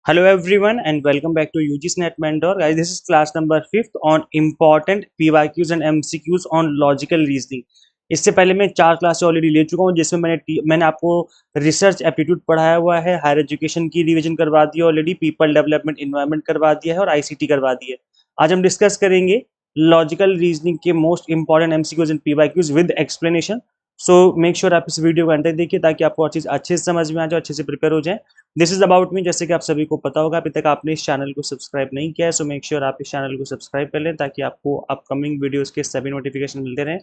Hello everyone and welcome back to UG's Net Mentor. Guys, this is class number 5th on important PYQs and MCQs on logical reasoning. इससे पहले मैं 4 class already ले चुका हूं जिसमें मैंने आपको रिसर्च एप्टीट्यूड पढ़ाया हुआ है, हायर एजुकेशन की रिवीजन करवा दी है ऑलरेडी, पीपल डेवलपमेंट एनवायरनमेंट करवा दिया है और आईसीटी करवा दी है। आज हम डिस्कस करेंगे लॉजिकल रीजनिंग के most important MCQs and PYQs with explanation. So make sure आप इस वीडियो को अंत तक देखिए ताकि आपको हर चीज अच्छे से समझ में आ जाए, अच्छे से प्रिपेयर हो जाए। दिस इज अबाउट मी, जैसे कि आप सभी को पता होगा, अभी तक आपने इस चैनल को सब्सक्राइब नहीं किया है, सो मेक श्योर आप इस चैनल को सब्सक्राइब कर लें ताकि आपको अपकमिंग वीडियोस के सभी नोटिफिकेशन मिलते रहें।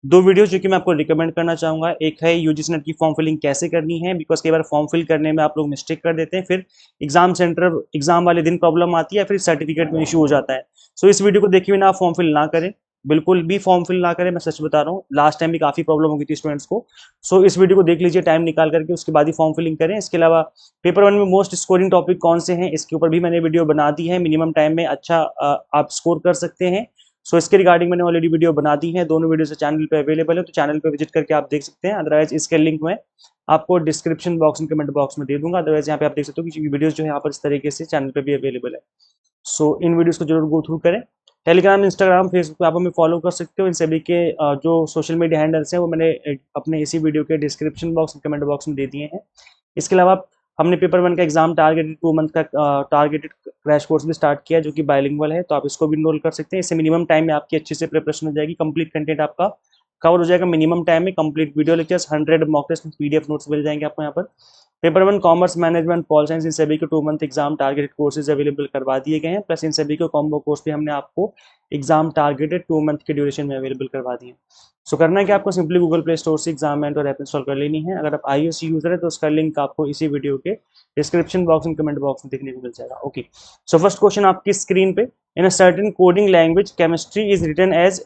2 वीडियोस जो कि मैं आपको रिकमेंड करना चाहूंगा, एक है यूजीसी नेट की फॉर्म फिलिंग कैसे करनी है, बिकॉज कई बार फॉर्म फिल करने में आप लोग मिस्टेक कर देते हैं, फिर एग्जाम वाले दिन प्रॉब्लम आती है, फिर सर्टिफिकेट में इशू हो जाता है। सो इस वीडियो को देखिए बिना आप फॉर्म फिल ना करें, बिल्कुल भी फॉर्म फिल ना करें, मैं सच बता रहा हूँ, लास्ट टाइम भी काफी प्रॉब्लम हो गई थी स्टूडेंट्स को। सो इस वीडियो को देख लीजिए टाइम निकाल करके, उसके बाद ही फॉर्म फिलिंग करें। इसके अलावा पेपर 1 में मोस्ट स्कोरिंग टॉपिक कौन से हैं, इसके ऊपर भी मैंने वीडियो बना दी है, मिनिमम टाइम में अच्छा आप स्कोर कर सकते हैं। सो इसके रिगार्डिंग मैंने ऑलरेडी वीडियो बना दी है, दोनों वीडियो चैनल पे अवेलेबल है, तो चैनल पे विजिट करके आप देख सकते हैं। अदरवाइज इसके लिंक में आपको डिस्क्रिप्शन बॉक्स में कमेंट बॉक्स में दे दूंगा। अदरवाइज यहाँ पे आप देख सकते हो कि वीडियोस जो है यहाँ पर इस तरीके से चैनल पे भी अवेलेबल है। सो इन वीडियोस को जरूर गो थ्रू करें। टेलीग्राम, इंस्टाग्राम, फेसबुक पे आप हमें फॉलो कर सकते हो। इन सभी के जो सोशल मीडिया हैंडल्स हैं वो मैंने अपने इसी वीडियो के डिस्क्रिप्शन बॉक्स कमेंट बॉक्स में दे दिए हैं। इसके अलावा हमने पेपर 1 का एग्जाम टारगेटेड 2 मंथ का टारगेटेड क्रैश कोर्स भी स्टार्ट किया जो कि बायलिंगुअल है, तो आप इसको भी इनरोल कर सकते हैं। इससे मिनिमम टाइम में आपकी अच्छे से प्रिपरेशन हो जाएगी, कंप्लीट कंटेंट आपका कवर हो जाएगा मिनिमम टाइम में, complete video lectures, 100 mock test, PDF notes मिल जाएंगे आपको यहाँ पर। Paper 1 commerce, management, pol science, इन सभी के 2 month exam targeted courses available करवा दिए गए हैं, प्लस इन सभी के कॉम्बो कोर्स भी हमने आपको एग्जाम टारगेटेड 2 मंथ के ड्यूरेशन में अवेलेबल करवा दिए। सो करना है कि आपको सिंपली गूगल प्ले स्टोर से एग्जाम और ऐप इंस्टॉल कर लेनी है। अगर आप iOS यूजर है तो उसका लिंक आपको इसी वीडियो के description box and comment box में देखने को मिल जाएगा। ओके, सो फर्स्ट क्वेश्चन आपकी स्क्रीन पे, in a certain coding language chemistry is written as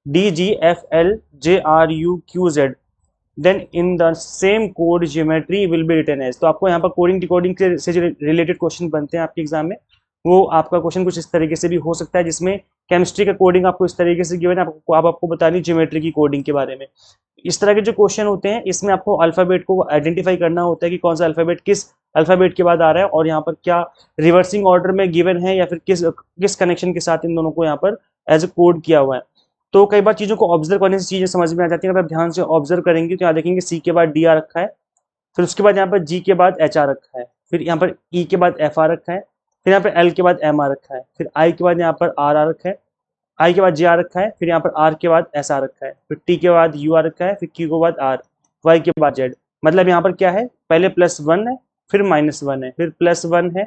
DGFLJRUQZ, then in the same code geometry will be written as. तो आपको यहाँ पर कोडिंग डिकोडिंग से जो रिलेटेड क्वेश्चन बनते हैं आपके एग्जाम में, वो आपका क्वेश्चन कुछ इस तरीके से भी हो सकता है, जिसमें केमिस्ट्री का कोडिंग आपको इस तरीके से गिवन है, आपको बतानी ज्योमेट्री की कोडिंग के बारे में। इस तरह के जो क्वेश्चन होते हैं इसमें आपको अल्फाबेट को आइडेंटिफाई करना होता है कि कौन सा अल्फाबेट किस अल्फाबेट के बाद आ रहा है, और यहाँ पर क्या रिवर्सिंग ऑर्डर में गिवन है या फिर किस किस कनेक्शन के साथ इन दोनों को यहाँ पर एज ए कोड किया हुआ है। तो कई बार चीज़ों को ऑब्जर्व करने से चीज़ें समझ में आ जाती हैं। अगर आप ध्यान से ऑब्जर्व करेंगे तो यहाँ देखेंगे सी के बाद डी आ रखा है, फिर उसके बाद यहाँ पर जी के बाद एच आ रखा है, फिर यहाँ पर ई के बाद एफ आ रखा है, फिर यहाँ पर एल के बाद एम आ रखा है, फिर आई के बाद यहाँ पर आर आ रखा है, आई के बाद जे आ रखा है, फिर यहाँ पर आर के बाद एस आ रखा है, फिर टी के बाद यू आ रखा है, फिर क्यू के बाद आर, वाई के बाद जेड। मतलब यहाँ पर क्या है, पहले +1 है, फिर -1 है, फिर +1 है,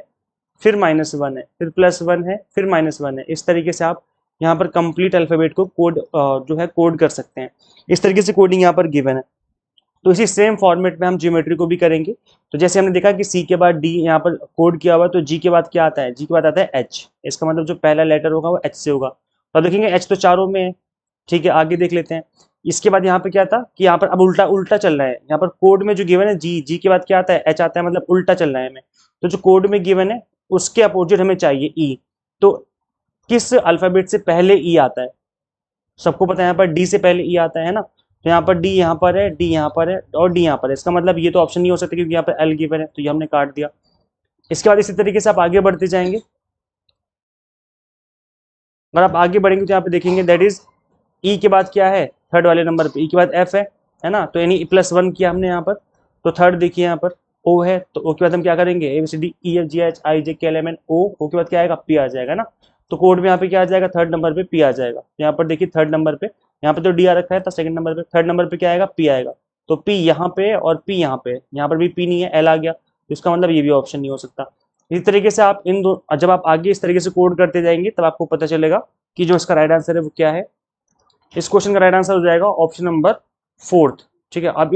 फिर -1 है, फिर +1 है, फिर -1 है। इस तरीके से आप यहाँ पर कंप्लीट अल्फाबेट को कोड जो है कोड कर सकते हैं। इस तरीके से कोडिंग यहाँ पर गिवन है। तो इसी सेम फॉर्मेट में हम ज्योमेट्री को भी करेंगे। तो जैसे हमने देखा कि सी के बाद डी यहाँ पर कोड किया हुआ है, तो जी के बाद क्या आता है, जी के बाद आता है एच। इसका मतलब जो पहला लेटर होगा वो एच से होगा। तो देखेंगे एच तो चारों में है, ठीक है, आगे देख लेते हैं। इसके बाद यहाँ पे क्या था कि यहाँ पर अब उल्टा उल्टा चल रहा है, यहाँ पर कोड में जो गिवन है जी, जी के बाद क्या आता है, एच आता है, मतलब उल्टा चल रहा है हमें। तो जो कोड में गिवन है उसके अपोजिट हमें चाहिए ई। तो किस अल्फाबेट से पहले ई आता है, सबको पता है यहाँ पर डी से पहले ई आता है ना। तो यहाँ पर डी यहाँ पर है, डी यहाँ पर है और डी यहाँ पर है। इसका मतलब ये तो ऑप्शन नहीं हो सकता क्योंकि यहाँ पर एल गिवन है, तो ये हमने काट दिया। इसके बाद इसी तरीके से आप आगे बढ़ते जाएंगे। अगर आप आगे बढ़ेंगे तो यहाँ पे देखेंगे दैट इज ई के बाद क्या है, थर्ड वाले नंबर पे ई के बाद एफ है ना, तो यानी +1 किया हमने यहाँ पर। तो थर्ड देखिए यहाँ पर ओ है, तो ओ के बाद हम क्या करेंगे, ABCDEFGHIJKLMN, ओ के बाद क्या आएगा, पी आ जाएगा ना। तो कोड में यहाँ पे क्या आ जाएगा, थर्ड नंबर पे पी आ जाएगा। यहाँ पर देखिए थर्ड नंबर पे, यहाँ पे तो डी आ रखा है, तो सेकंड नंबर पे, थर्ड नंबर पे क्या आएगा, पी आएगा। तो पी यहाँ पे और पी यहाँ पे, यहाँ पर भी पी नहीं है, एल आ गया, इसका मतलब ये भी ऑप्शन नहीं हो सकता। इसी तरीके से आप इन दो, जब आप आगे इस तरीके से कोड करते जाएंगे तब आपको पता चलेगा कि जो इसका राइट आंसर है वो क्या है। इस क्वेश्चन का राइट आंसर हो जाएगा ऑप्शन नंबर 4th। ठीक है, अब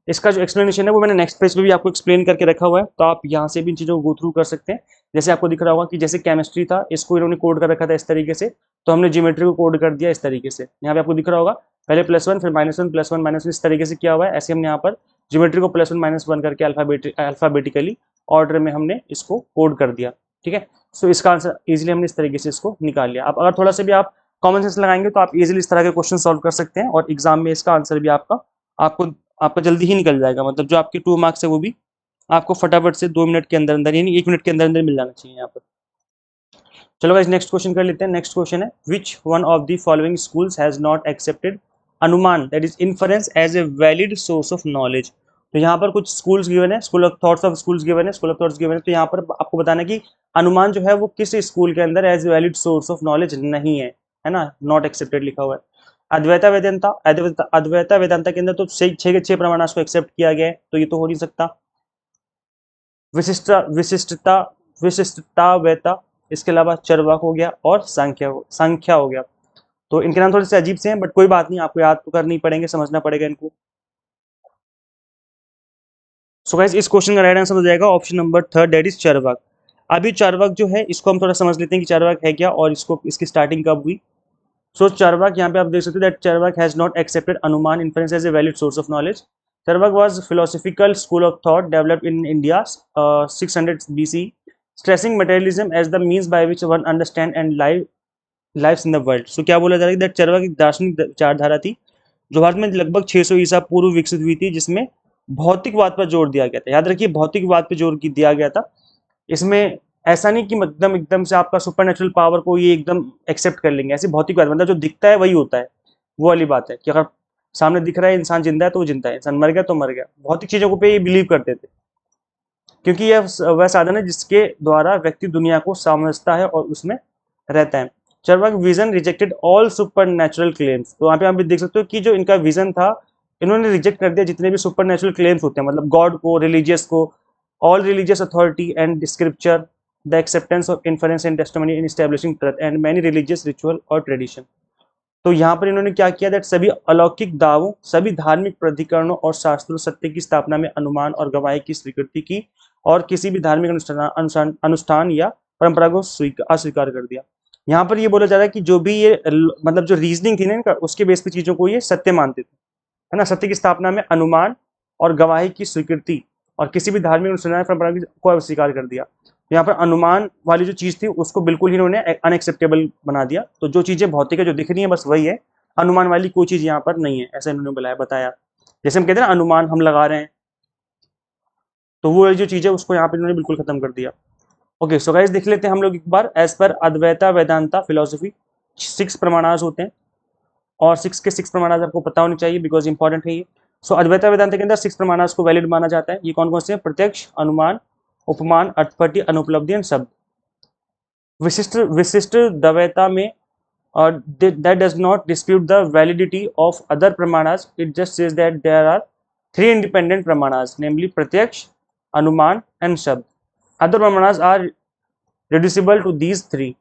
इसका जो एक्सप्लेनेशन है वो मैंने नेक्स्ट पेज पे भी आपको एक्सप्लेन करके रखा हुआ है, तो आप यहाँ से भी इन चीज़ों को गो थ्रू कर सकते हैं। जैसे आपको दिख रहा होगा कि जैसे केमिस्ट्री था, इसको इन्होंने कोड कर रखा था इस तरीके से, तो हमने ज्योमेट्री को कोड कर दिया इस तरीके से। यहाँ पे आपको दिख रहा होगा पहले +1 फिर -1 +1 -1 इस तरीके से किया हुआ है। ऐसे हमने यहाँ पर ज्योमेट्री को +1 -1 करके अल्फाबेटिकली ऑर्डर में हमने इसको कोड कर दिया। ठीक है, सो इसका आंसर इजिली हमने इस तरीके से इसको निकाल लिया। अब अगर थोड़ा सा भी आप कॉमन सेंस लगाएंगे तो आप इजीली इस तरह के क्वेश्चन सॉल्व कर सकते हैं, और एग्जाम में इसका आंसर भी आपका आपको आपका जल्दी ही निकल जाएगा। मतलब जो आपके 2 मार्क्स है वो भी आपको फटाफट से 2 मिनट के अंदर अंदर यानी 1 मिनट के अंदर अंदर मिल जाना चाहिए यहाँ पर। चलो गाइस नेक्स्ट क्वेश्चन कर लेते हैं। नेक्स्ट क्वेश्चन है which one of the following schools has not accepted अनुमान that is inference as a valid source of knowledge. तो यहाँ पर कुछ स्कूल्स गिवन है, school of thoughts of schools given है, स्कूल ऑफ थॉट्स गिवन है। तो यहाँ पर आपको बताना है कि अनुमान जो है वो किस स्कूल के अंदर as valid source of knowledge नहीं है ना, नॉट एक्सेप्टेड लिखा हुआ है। अद्वैता वेदांता, अद्वैता वेदांता के अंदर तो 6 के 6 प्रमाणास को एक्सेप्ट किया गया है, तो ये तो हो नहीं सकता। विशिष्टता विशिष्टतावैता, इसके अलावा चरवाक हो गया और संख्या हो गया। तो इनके नाम थोड़े से अजीब से हैं, बट कोई बात नहीं, आपको याद तो करनी पड़ेंगे, समझना पड़ेगा इनको। सो गाइस इस क्वेश्चन का राइट आंसर हो जाएगा option number 3 that is Charvaka. अभी चरवाक जो है इसको हम थोड़ा समझ लेते हैं कि चरवाक है क्या और इसको इसकी स्टार्टिंग कब हुई। सो चरवाक, यहाँ पे आप देख सकते हो that Charvaka has not accepted अनुमान inference as a valid source of knowledge. Charvaka was philosophical school of thought developed in India 600 BC, stressing materialism as the means by which one understand and lives in the world। सो क्या बोला जा रहा है that Charvaka एक दार्शनिक विचारधारा थी जो भारत में लगभग 600 ईसा पूर्व विकसित हुई थी, जिसमें भौतिकवाद पर जोर दिया गया था। याद रखिए भौतिकवाद पर जोर दिया गया था। इसमें ऐसा नहीं कि एकदम एकदम से आपका सुपरनेचुरल पावर को ये एकदम एक्सेप्ट कर लेंगे, ऐसी भौतिकवाद मतलब जो दिखता है वही होता है, वो वाली बात है कि अगर सामने दिख रहा है इंसान जिंदा है तो वो जिंदा है, इंसान मर गया तो मर गया। भौतिक चीजों को पे ये बिलीव करते थे क्योंकि यह वह साधन है जिसके द्वारा व्यक्ति दुनिया को समझता है और उसमें रहता है। Charvaka vision rejected all super natural claims. तो यहाँ पे आप भी देख सकते हो कि जो इनका विजन था इन्होंने रिजेक्ट कर दिया जितने भी सुपर नेचुरल क्लेम्स होते हैं, मतलब गॉड को, रिलीजियस को, all religious authority and scripture, the acceptance of inference and testimony in establishing truth and many religious ritual और ट्रेडिशन। तो यहाँ पर इन्होंने क्या किया दैट सभी अलौकिक दावों, सभी धार्मिक प्राधिकरणों और शास्त्रों सत्य की स्थापना में अनुमान और गवाही की स्वीकृति की और किसी भी धार्मिक अनुष्ठान या परंपरा को अस्वीकार कर दिया। यहाँ पर ये बोला जा रहा है कि जो भी ये मतलब जो रीजनिंग थी ना इनका, उसके बेस पे चीजों को ये सत्य मानते थे, है ना। सत्य की स्थापना में अनुमान और गवाही की स्वीकृति और किसी भी धार्मिक अनुष्ठान परंपरा को अस्वीकार कर दिया। यहाँ पर अनुमान वाली जो चीज थी उसको बिल्कुल ही इन्होंने अनएक्सेप्टेबल बना दिया। तो जो चीजें भौतिक है जो दिख रही है बस वही है, अनुमान वाली कोई चीज यहाँ पर नहीं है, ऐसा इन्होंने बताया। जैसे हम कहते हैं ना अनुमान हम लगा रहे हैं, तो वो जो चीज है उसको यहाँ पर इन्होंने बिल्कुल खत्म कर दिया। ओके सो गाइस देख लेते हैं हम लोग एक बार। As per Advaita Vedanta philosophy 6 प्रमाणास होते हैं और 6 के 6 प्रमाणास आपको पता होनी चाहिए बिकॉज इंपॉर्टेंट है ये। सो अद्वैता वेदांत के अंदर 6 प्रमाणास को वैलिड माना जाता है। ये कौन कौन से हैं? प्रत्यक्ष, अनुमान, उपमान, अर्थपट्टि, अनुपलब्धि एंड शब्द। विशिष्ट द्वैता में that does not dispute the validity of other pramanas, it just says that there are 3 independent pramanas, namely pratyaksh, anuman and shabd. Other pramanas are reducible to these 3।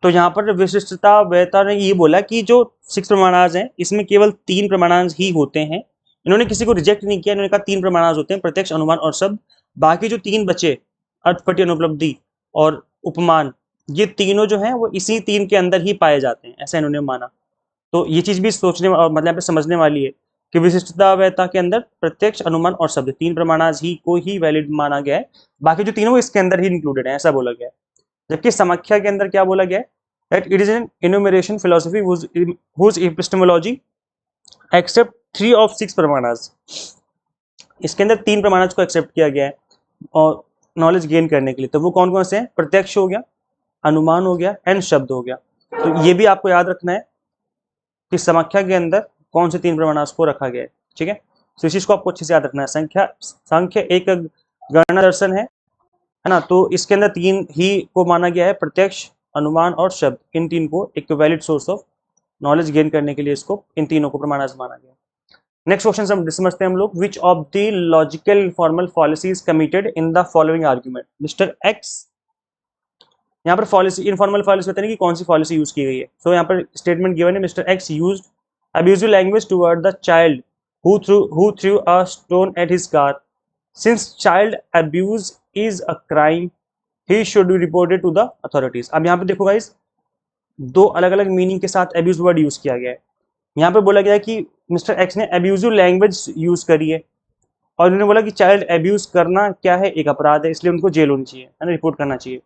तो यहाँ पर विशिष्टता वेता ने ये बोला कि जो 6 प्रमाणास हैं इसमें केवल 3 प्रमाणास ही होते हैं। इन्होंने किसी को रिजेक्ट नहीं किया, इन्होंने कहा 3 प्रमाणास होते हैं, प्रत्यक्ष, अनुमान और शब्द। बाकी जो 3 बचे अर्थपट्टि, अनुपलब्धि और उपमान, ये तीनों जो हैं वो इसी 3 के अंदर ही पाए जाते हैं, ऐसा इन्होंने माना। तो ये चीज भी सोचने और मतलब यहाँ पे समझने वाली है कि विशिष्टता वेता के अंदर प्रत्यक्ष, अनुमान और शब्द 3 प्रमाणास ही को ही वैलिड माना गया है, बाकी जो तीनों इसके अंदर ही इंक्लूडेड है, ऐसा बोला गया है। जबकि समाख्या के अंदर क्या बोला गया है that it is an enumeration philosophy whose epistemology accept 3 of 6 प्रमाणास। इसके अंदर 3 प्रमाणास को एक्सेप्ट किया गया है और नॉलेज गेन करने के लिए। तो वो कौन कौन से हैं? प्रत्यक्ष हो गया, अनुमान हो गया एंड शब्द हो गया। तो ये भी आपको याद रखना है कि समाख्या के अंदर कौन से 3 प्रमाणास को रखा गया है, ठीक है। तो इस चीज को आपको अच्छे से याद रखना है। सांख्य एक गणना दर्शन है ना, तो इसके अंदर 3 ही को माना गया है, प्रत्यक्ष, अनुमान और शब्द। इन 3 को एक valid source of knowledge gain करने के लिए इसको इन तीनों को प्रमाणास माना गया। नेक्स्ट क्वेश्चन हम समझते हैं हम लोग। Which of the logical formal fallacy is committed in the following argument. Mister X, यहाँ पर फॉलिसी इनफॉर्मल फॉलिसी बताने की कौन सी फॉलिसी यूज की गई है। सो यहाँ पर स्टेटमेंट गिवन है, mister x used abusive language toward the child who threw a stone at his car. Since child abuse is a crime, he should be reported to the authorities। अब यहाँ पे देखो गाइस, 2 अलग अलग meaning के साथ abuse word use किया गया है। यहाँ पे बोला गया है कि मिस्टर एक्स ने abusive लैंग्वेज यूज करी है और उन्होंने बोला कि चाइल्ड अब्यूज करना क्या है, एक अपराध है, इसलिए उनको जेल होनी चाहिए, है ना, रिपोर्ट करना चाहिए।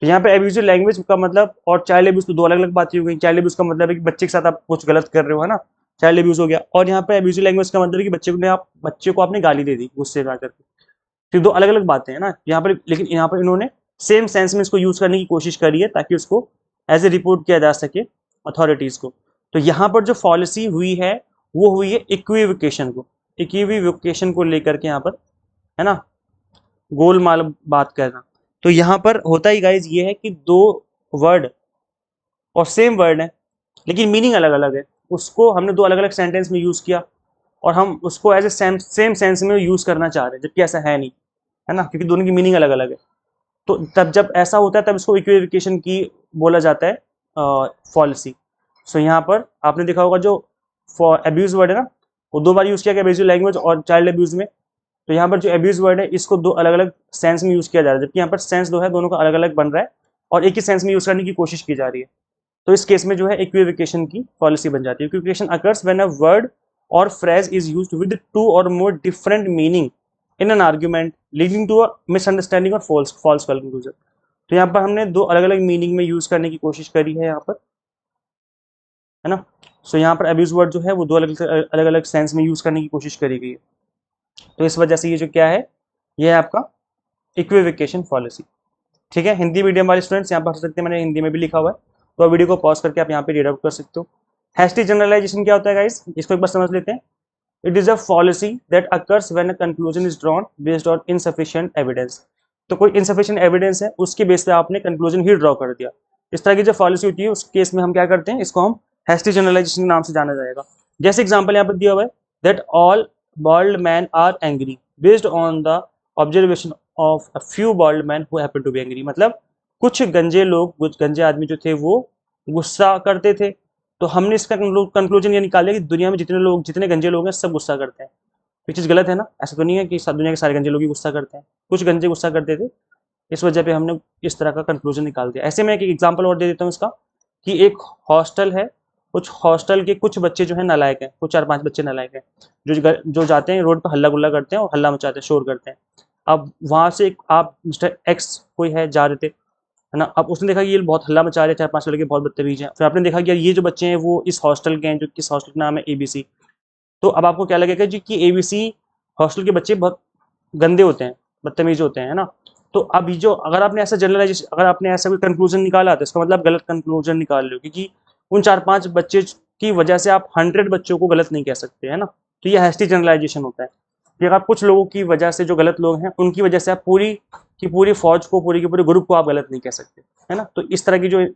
तो यहाँ पे एब्यूजिव लैंग्वेज का मतलब और चाइल्ड अब्यूज तो 2 अलग अलग बातें हो गई। चाइल्ड अब्यूज का मतलब है कि बच्चे के साथ आप कुछ गलत कर रहे हो, है ना, चाइल्ड अब्यूज हो गया। और यहाँ पे एब्यूजिव लैंग्वेज का मतलब है कि बच्चे को आपने गाली दे दी गुस्से में आकर के, तो दो अलग अलग बातें हैं ना यहाँ पर, लेकिन यहाँ पर इन्होंने सेम सेंस में इसको यूज करने की कोशिश करी है ताकि उसको एज ए रिपोर्ट किया जा सके अथॉरिटीज को। तो यहाँ पर जो पॉलिसी हुई है वो हुई है इक्विवोकेशन को, इक्विवोकेशन को लेकर के यहाँ पर, है ना, गोलमाल बात करना। तो यहाँ पर होता ही गाइज ये है कि दो वर्ड और सेम वर्ड है लेकिन मीनिंग अलग अलग है, उसको हमने दो अलग अलग सेंटेंस में यूज किया और हम उसको एज ए सेम सेंस में यूज करना चाह रहे हैं, जबकि ऐसा है नहीं, है ना, क्योंकि दोनों की मीनिंग अलग अलग है। तो तब जब ऐसा होता है तब इसको इक्विवोकेशन की बोला जाता है पॉलिसी। सो यहाँ पर आपने देखा होगा जो फॉर एब्यूज वर्ड है ना, वो दो बार यूज किया गया एब्यूजिव लैंग्वेज और चाइल्ड एब्यूज में। तो यहाँ पर जो एब्यूज वर्ड है इसको दो अलग अलग सेंस में यूज किया जा रहा है, जबकि यहाँ पर सेंस दो है, दोनों का अलग अलग बन रहा है और एक ही सेंस में यूज करने की कोशिश की जा रही है। तो इस केस में जो है इक्विवोकेशन की पॉलिसी बन जाती है। Equivocation occurs when a word or phrase is used with two or more different meaning in an argument leading to a misunderstanding or false conclusion. तो यहाँ पर हमने दो अलग अलग मीनिंग में यूज करने की कोशिश करी है यहाँ पर, है ना। सो यहाँ पर अब्यूज वर्ड जो है वो दो अलग अलग अलग सेंस में यूज करने की कोशिश करी गई है। तो इस वजह से ये जो क्या है, ये है आपका इक्विवोकेशन पॉलिसी। ठीक है, हिंदी मीडियम वाले स्टूडेंट्स यहाँ पर पढ़ सकते हैं, मैंने हिंदी में भी लिखा हुआ है, तो वीडियो को पॉज करके आप यहाँ पे रीड आउट कर सकते हो। हैस्टी जनरलाइजेशन क्या होता है गाइस, इसको एक बार समझ लेते हैं। It is a policy that occurs when a conclusion is drawn based on insufficient evidence. तो कोई इनसफिशिएंट एविडेंस है उसके बेस पे आपने कंक्लूजन ही ड्रॉ कर दिया, इस तरह की जो पॉलिसी होती है उस केस में हम क्या करते हैं, इसको हम हैस्टी जनरलाइजेशन के नाम से जाना जाएगा। जैसे एग्जाम्पल यहाँ पर दिया हुआ है, that all bald man are angry based on the observation of a few bald man who happen to be angry. मतलब कुछ गंजे लोग, कुछ गंजे आदमी जो थे वो गुस्सा करते थे, तो हमने इसका कंक्लूजन ये निकाल दिया कि दुनिया में जितने गंजे लोग हैं सब गुस्सा करते हैं। ये चीज़ गलत है ना, ऐसा तो नहीं है कि सब दुनिया के सारे गंजे लोग ही गुस्सा करते हैं, कुछ गंजे गुस्सा करते थे, इस वजह पे हमने इस तरह का कंक्लूजन निकाल दिया। ऐसे में एक एग्जाम्पल और दे देता हूँ इसका, कि एक हॉस्टल है, कुछ हॉस्टल के कुछ बच्चे जो है नालायक हैं, कुछ 4-5 बच्चे नालायक हैं, जो जाते हैं रोड पर हल्ला गुल्ला करते हैं और हल्ला मचाते हैं, शोर करते हैं। अब वहां से आप मिस्टर एक्स कोई है जा रहे थे, है ना, अब उसने देखा कि ये बहुत हल्ला मचा रहे हैं, 4-5 लड़के बहुत बदतमीज हैं, फिर आपने देखा कि यार ये जो बच्चे हैं वो इस हॉस्टल के हैं, जो किस हॉस्टल का नाम है एबीसी। तो अब आपको क्या लगेगा जी कि एबीसी हॉस्टल के बच्चे बहुत गंदे होते हैं, बदतमीज होते हैं, है ना। तो अब ये जो अगर आपने ऐसा जनरलाइजेशन, अगर आपने ऐसा कोई कंक्लूजन निकाला तो इसका मतलब गलत कंक्लूजन निकाल लो, क्योंकि उन 4-5 बच्चे की वजह से आप 100 बच्चों को गलत नहीं कह सकते, है ना। तो ये हैस्टी जनरलाइजेशन होता है कि अगर कुछ लोगों की वजह से, जो गलत लोग हैं उनकी वजह से आप पूरी की पूरी फौज को, पूरी के पूरे ग्रुप को आप गलत नहीं कह सकते, है ना। तो इस तरह की जो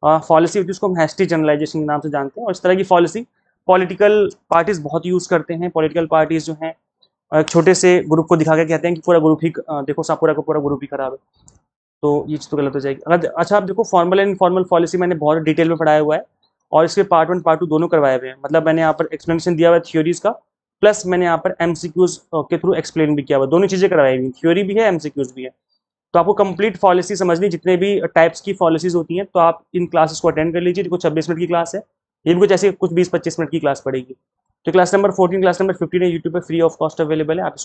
पॉलिसी होती है उसको हम हैस्टी जनरलाइजेशन के नाम से जानते हैं। और इस तरह की पॉलिसी पॉलिटिकल पार्टीज बहुत यूज करते हैं। पॉलिटिकल पार्टीज जो हैं छोटे से ग्रुप को दिखा के कहते हैं कि पूरा ग्रुप ही देखो सब पूरा का पूरा ग्रुप ही खराब है, तो ये चीज़ तो गलत हो जाएगी। अगर अच्छा आप देखो, फॉर्मल एंड इनफॉर्मल पॉलिसी मैंने बहुत डिटेल में पढ़ाया हुआ है और इसके पार्ट 1 पार्ट 2 दोनों करवाए हुए हैं। मतलब मैंने यहाँ पर एक्सप्लेनेशन दिया हुआ है थ्योरीज का, प्लस मैंने यहाँ पर एमसीक्यूज के थ्रू एक्सप्लेन भी किया हुआ, दोनों चीज़ें करवाई हुई, थ्योरी भी है एमसीक्यूज भी है। तो आपको कंप्लीट पॉलिसी समझनी, जितने भी टाइप्स की पॉलिसीज होती हैं, तो आप इन क्लासेस को अटेंड कर लीजिए। कुछ 26 मिनट की क्लास है, ये भी कुछ ऐसे कुछ 20-25 मिनट की क्लास पड़ेगी। तो क्लास नंबर 14, क्लास नंबर 15 है यूट्यूब पे फ्री ऑफ कॉस्ट अवेलेबल है, आप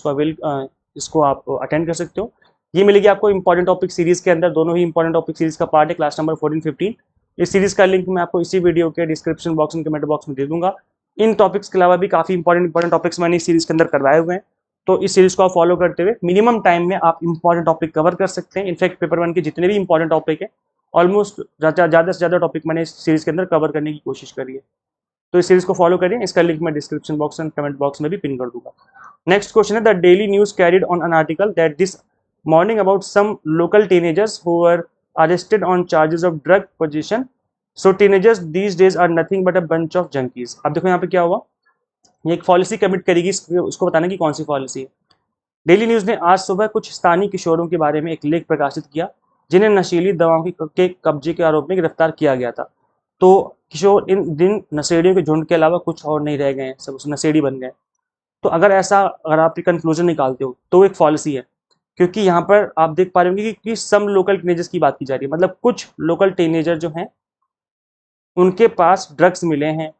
इसको आप अटेंड कर सकते हो। ये मिलेगी आपको इंपॉर्टेंट टॉपिक सीरीज के अंदर, दोनों ही इंपॉर्टेंट टॉपिक सीरीज का पार्ट है, क्लास नंबर 14-15। इस सीरीज का लिंक मैं आपको इसी वीडियो के description box and comment box में दे दूंगा। इन टॉपिक्स के अलावा भी काफी इंपॉर्टेंट टॉपिक्स मैंने इस सीरीज के अंदर करवाए हुए हैं, तो इस सीरीज को आप फॉलो करते हुए मिनिमम टाइम में आप इंपॉर्टेंट टॉपिक कवर कर सकते हैं। इनफैक्ट पेपर 1 के जितने भी इंपॉर्टेंट टॉपिक है, ऑलमोस्ट ज़्यादा से ज़्यादा टॉपिक मैंने इस सीरीज के अंदर कवर करने की कोशिश करी है। तो इस सीरीज को फॉलो करिए, इसका लिंक मैं description box and comment box में भी पिन कर दूंगा। नेक्स्ट क्वेश्चन है, the daily news carried on an article that this morning about some local teenagers who were arrested on charges of drug position, so teenagers these days are nothing but a bunch of junkies. अब देखो यहाँ पे क्या हुआ, ये एक policy commit करेगी, उसको बताना कि कौन सी पॉलिसी है। डेली न्यूज ने आज सुबह कुछ स्थानीय किशोरों के बारे में एक लेख प्रकाशित किया जिन्हें नशीली दवाओं के कब्जे के आरोप में गिरफ्तार किया गया था। तो किशोर इन दिन नशेड़ियों के झुंड के अलावा कुछ और नहीं रह गए हैं, सब नशेड़ी बन गए। तो अगर आप कंक्लूजन निकालते हो तो एक पॉलिसी है, क्योंकि यहाँ पर आप देख पा रहे होंगे कि सम लोकल टीनेजर्स की बात की जा रही है, मतलब कुछ लोकल टीनेजर जो हैं उनके पास ड्रग्स मिले हैं।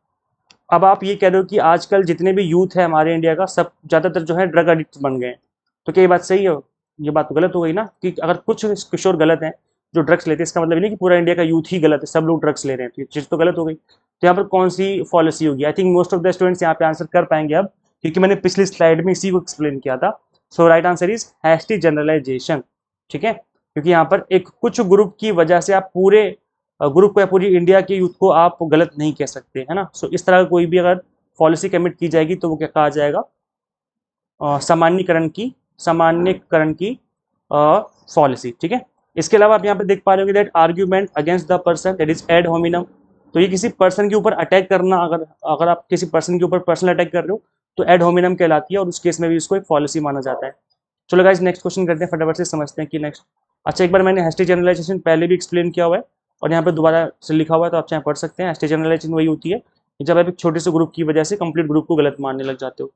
अब आप ये कह रहे हो कि आजकल जितने भी यूथ है हमारे इंडिया का, सब ज़्यादातर जो है ड्रग एडिक्ट बन गए हैं, तो क्या ये बात सही है? ये बात तो गलत हो गई ना, कि अगर कुछ किशोर गलत हैं जो ड्रग्स लेते हैं, इसका मतलब ये नहीं कि पूरा इंडिया का यूथ ही गलत है, सब लोग ड्रग्स ले रहे हैं, तो ये चीज़ तो गलत हो गई। तो यहाँ पर कौन सी पॉलिसी होगी? I think most of the students यहाँ पे आंसर कर पाएंगे अब, क्योंकि मैंने पिछली स्लाइड में इसी को एक्सप्लेन किया था so right answer is hasty generalisation, ठीक है, क्योंकि यहाँ पर एक कुछ ग्रुप की वजह से आप पूरे ग्रुप को या पूरी इंडिया के यूथ को आप गलत नहीं कह सकते, है ना। सो इस तरह का कोई भी अगर पॉलिसी कमिट की जाएगी तो वो क्या कहा जाएगा, सामान्यकरण की पॉलिसी, ठीक है। इसके अलावा आप यहाँ पे देख पा रहे हो that argument against the person that is add hominem, तो ये किसी पर्सन के ऊपर अटैक करना, अगर अगर आप किसी पर्सन के ऊपर पर्सनल अटैक कर रहे हो तो एड होमिनम कहलाती है और उस केस में भी इसको एक पॉलिसी माना जाता है। चलो गाइस नेक्स्ट क्वेश्चन करते हैं, फटाफट से समझते हैं कि नेक्स्ट। अच्छा, एक बार मैंने हैस्टी जनरलाइजेशन पहले भी एक्सप्लेन किया हुआ है और यहाँ पे दोबारा से लिखा हुआ है, तो आप चाहे पढ़ सकते हैं। हैस्टी जनरलाइजेशन वही होती है कि जब आप एक छोटे से ग्रुप की वजह से कंप्लीट ग्रुप को गलत मानने लग जाते हो।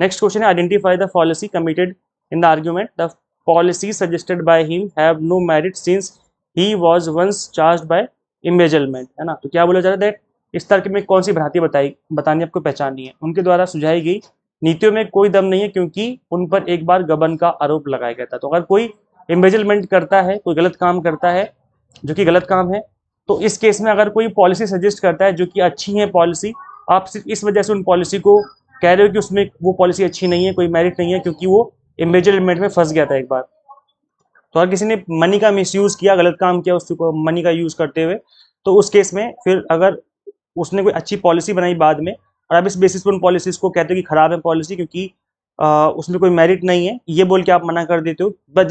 नेक्स्ट क्वेश्चन है identify the policy committed in the argument, the policy suggested by him have no merit since he was once charged by embezzlement, है ना। तो क्या बोला जा रहा है दैट इस तरह की में कौन सी भ्रांति बतानी आपको पहचाननी है। उनके द्वारा सुझाई गई नीतियों में कोई दम नहीं है क्योंकि उन पर एक बार गबन का आरोप लगाया गया था। तो अगर कोई एम्बेजलमेंट करता है, कोई गलत काम करता है जो कि गलत काम है, तो इस केस में अगर कोई पॉलिसी सजेस्ट करता है जो कि अच्छी है पॉलिसी, आप सिर्फ इस वजह से उन पॉलिसी को कह रहे हो कि उसमें वो पॉलिसी अच्छी नहीं है, कोई मेरिट नहीं है, क्योंकि वो एम्बेजलमेंट में फंस गया था एक बार। तो अगर किसी ने मनी का मिसयूज किया, गलत काम किया उसको मनी का यूज करते हुए, तो उस केस में फिर अगर उसने कोई अच्छी पॉलिसी बनाई बाद में और आप इस बेसिस पर उन पॉलिसीज को कहते हो कि खराब है पॉलिसी क्योंकि उसमें कोई मेरिट नहीं है, ये बोल के आप मना कर देते हो, बट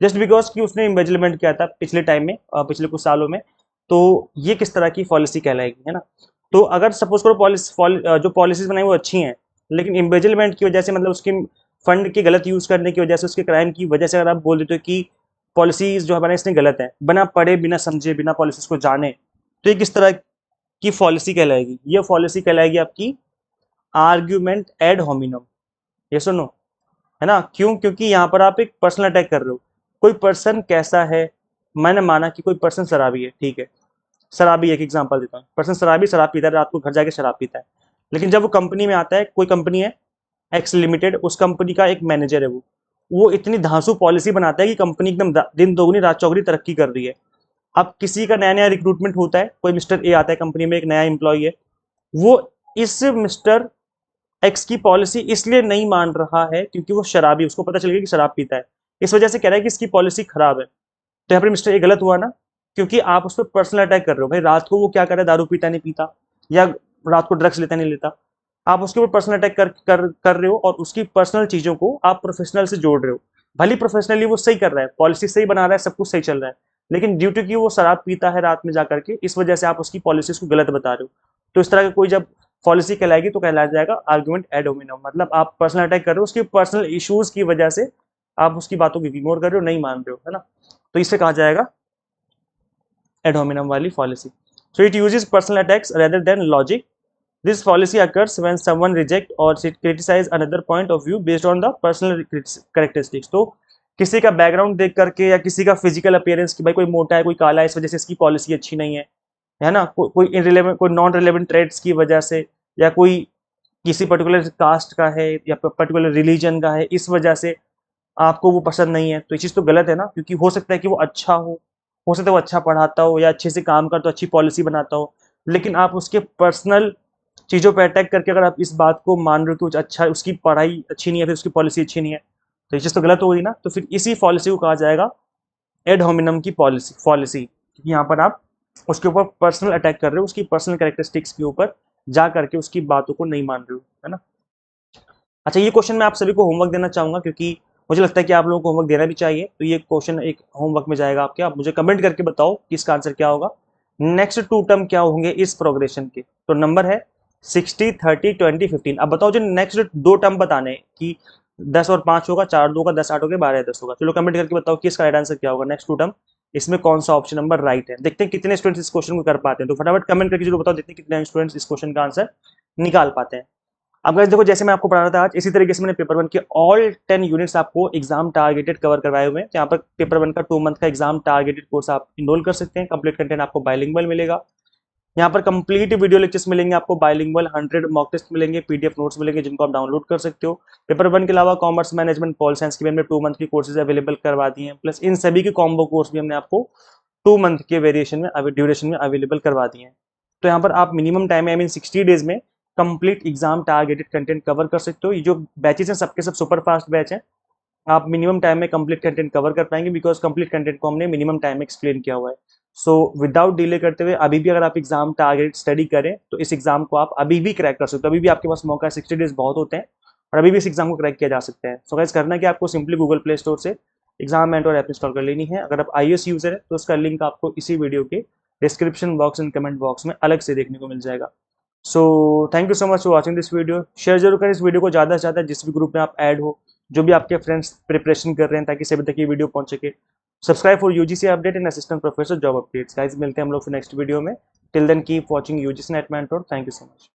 जस्ट बिकॉज कि उसने इन्वेस्टमेंट किया था पिछले टाइम में, पिछले कुछ सालों में, तो ये किस तरह की पॉलिसी कहलाएगी, है ना। तो अगर सपोज करो जो पॉलिसीज बनाई वो अच्छी हैं, लेकिन इम्बेजलमेंट की वजह से, मतलब उसके फंड के गलत यूज करने की वजह से, उसके क्राइम की वजह से अगर आप बोल देते हो कि पॉलिसीज जो हमारे इसने गलत है, बिना पढ़े बिना समझे बिना पॉलिसीज को जाने, तो ये किस तरह की पॉलिसी कहलाएगी, ये पॉलिसी कहलाएगी आपकी आर्ग्यूमेंट एड होमिनम, ये सुनो, है ना। क्यों, क्योंकि यहाँ पर आप एक पर्सनल अटैक कर रहे हो। कोई पर्सन कैसा है, मैंने माना कि कोई पर्सन शराबी है, ठीक है, शराबी, एक एग्जांपल देता हूँ, पर्सन शराबी शराब पीता है, रात को घर जाके शराब पीता है, लेकिन जब वो कंपनी में आता है, कोई कंपनी है एक्स लिमिटेड, उस कंपनी का एक मैनेजर है, वो इतनी धांसू पॉलिसी बनाता है कि कंपनी एकदम दिन दोगुनी रात चौगुनी तरक्की कर रही है। अब किसी का नया नया रिक्रूटमेंट होता है, कोई मिस्टर ए आता है कंपनी में, एक नया एम्प्लॉय है, वो इस मिस्टर एक्स की पॉलिसी इसलिए नहीं मान रहा है क्योंकि वो शराबी, उसको पता चल गया कि शराब पीता है, इस वजह से कह रहा है कि इसकी पॉलिसी खराब है। तो यहाँ पर मिस्टर ए गलत हुआ ना, क्योंकि आप उस पर पर्सनल अटैक कर रहे हो। भाई रात को वो क्या कर रहा है, दारू पीता नहीं पीता, या रात को ड्रग्स लेता नहीं लेता, आप उसके ऊपर पर्सनल अटैक कर रहे हो और उसकी पर्सनल चीजों को आप प्रोफेशनल से जोड़ रहे हो। भले प्रोफेशनली वो सही कर रहा है, पॉलिसी सही बना रहा है, सब कुछ सही चल रहा है, लेकिन ड्यू टू कि वो शराब पीता है रात में जाकर के, इस वजह से आप उसकी पॉलिसीज को गलत बता रहे हो। तो इस तरह का कोई जब पॉलिसी कहलाएगी तो कहलाया जाएगा आर्गुमेंट एड होमिनम, मतलब आप पर्सनल अटैक कर रहे हो, उसकी पर्सनल इश्यूज की वजह से आप उसकी बातों को इग्नोर कर रहे हो, नहीं मान रहे हो, है ना। तो इसे कहा जाएगा एड होमिनम वाली policy. So it uses personal attacks rather than logic. This policy occurs when someone reject or criticize another point of view based on the personal characteristics। तो किसी का बैकग्राउंड देख करके या किसी का फिजिकल अपीयरेंस कि भाई कोई मोटा है कोई काला है, इस वजह से इसकी पॉलिसी अच्छी नहीं है ना। कोई इनरिलेवेंट, कोई नॉन रिलेवेंट ट्रेड्स की वजह से, या कोई किसी पर्टिकुलर कास्ट का है या पर्टिकुलर रिलीजन का है, इस वजह से आपको वो पसंद नहीं है, तो ये चीज़ तो गलत है ना। क्योंकि हो सकता है कि वो अच्छा हो सकता है वो अच्छा पढ़ाता हो या अच्छे से काम कर तो अच्छी पॉलिसी बनाता हो, लेकिन आप उसके पर्सनल चीज़ों पर अटैक करके अगर आप इस बात को मान रहे हो कि कुछ अच्छा, उसकी पढ़ाई अच्छी नहीं है, फिर उसकी पॉलिसी अच्छी नहीं है, तो ये चीज़ तो गलत हो गई ना। तो फिर इसी पॉलिसी को कहा जाएगा एड होमिनम की पॉलिसी। यहाँ पर आप उसके ऊपर पर्सनल अटैक कर रहे हो, उसकी पर्सनल कैरेक्टरिस्टिक्स के ऊपर जा करके उसकी बातों को नहीं मान रहे हो, है ना। अच्छा, ये क्वेश्चन मैं आप सभी को होमवर्क देना चाहूंगा क्योंकि मुझे लगता है कि आप लोगों को होमवर्क देना भी चाहिए। तो ये क्वेश्चन एक होमवर्क में जाएगा आपके, आप मुझे कमेंट करके बताओ कि इसका आंसर क्या होगा। नेक्स्ट 2 टर्म क्या होंगे इस प्रोग्रेशन के, तो नंबर है 60, 30, 20, 15। अब बताओ जो नेक्स्ट 2 टर्म बताने कि 10 और 5 होगा, 4 2 का 10 8 हो गया, 12 10 होगा। चलो कमेंट करके बताओ कि इसका राइट आंसर क्या होगा नेक्स्ट 2 टर्म, इसमें कौन सा ऑप्शन नंबर राइट है। देखते हैं कितने स्टूडेंट्स इस क्वेश्चन को कर पाते हैं, तो फटाफट कमेंट करके जरूर बताओ, देखते हैं कितने स्टूडेंट्स इस क्वेश्चन का आंसर निकाल पाते हैं। अब गाइस देखो, जैसे मैं आपको पढ़ा रहा था आज, इसी तरीके से मैंने पेपर 1 के ऑल 10 यूनिट्स आपको एग्जाम टारगेटेड कवर करवाए हुए हैं। यहाँ पर पेपर 1 का 2 मंथ का एग्जाम टारगेटेड कोर्स आप इनरोल कर सकते हैं। कंप्लीट कंटेंट आपको बाइलिंगुअल मिलेगा, यहाँ पर कंप्लीट वीडियो लेक्चर्स मिलेंगे आपको बाइलिंगुअल, 100 मॉक टेस्ट मिलेंगे, पीडीएफ नोट्स मिलेंगे जिनको आप डाउनलोड कर सकते हो। पेपर 1 के अलावा कॉमर्स मैनेजमेंट पॉल साइंस की भी हमने 2 मंथ की कोर्सेज अवेलेबल करवा दी हैं, प्लस इन सभी के कॉम्बो कोर्स भी हमने आपको 2 मंथ के वेरिएशन में ड्यूरेशन में अवेलेबल करवा दिए हैं। तो यहाँ पर आप मिनिमम टाइम में, आई मीन 60 डेज में complete exam targeted content cover कर सकते हो। ये जो बैचेस हैं सबके सब सुपर फास्ट बैच हैं, आप मिनिमम टाइम में कंप्लीट कंटेंट कवर कर पाएंगे, बिकॉज कंप्लीट कंटेंट को हमने मिनिमम टाइम में एक्सप्लेन किया हुआ है। सो विदाउट डिले करते हुए अभी भी अगर आप एग्जाम टारगेट स्टडी करें तो इस एग्जाम को आप अभी भी क्रैक कर सकते हो। अभी भी आपके पास मौका है, 60 डेज बहुत होते हैं और अभी भी इस एग्जाम को क्रैक किया जा सकता है। सो गाइस करना कि आपको सिंपली गूगल प्ले स्टोर से एग्जाम मेंटर ऐप इंस्टॉल कर लेनी है। अगर आप iOS यूजर है तो उसका लिंक आपको इसी वीडियो के description box and comment box में अलग से देखने को मिल जाएगा। So thank you so much for watching this video. Share जरूर करें इस वीडियो को ज़्यादा से ज़्यादा, जिस भी ग्रुप में आप ऐड हो, जो भी आपके फ्रेंड्स प्रिपरेशन कर रहे हैं, ताकि सभी तक ये वीडियो पहुंच सके। Subscribe for UGC update and assistant professor job updates. Guys मिलते हैं हम लोग नेक्स्ट वीडियो में। Till then keep watching UGC NET mentor. Thank you so much.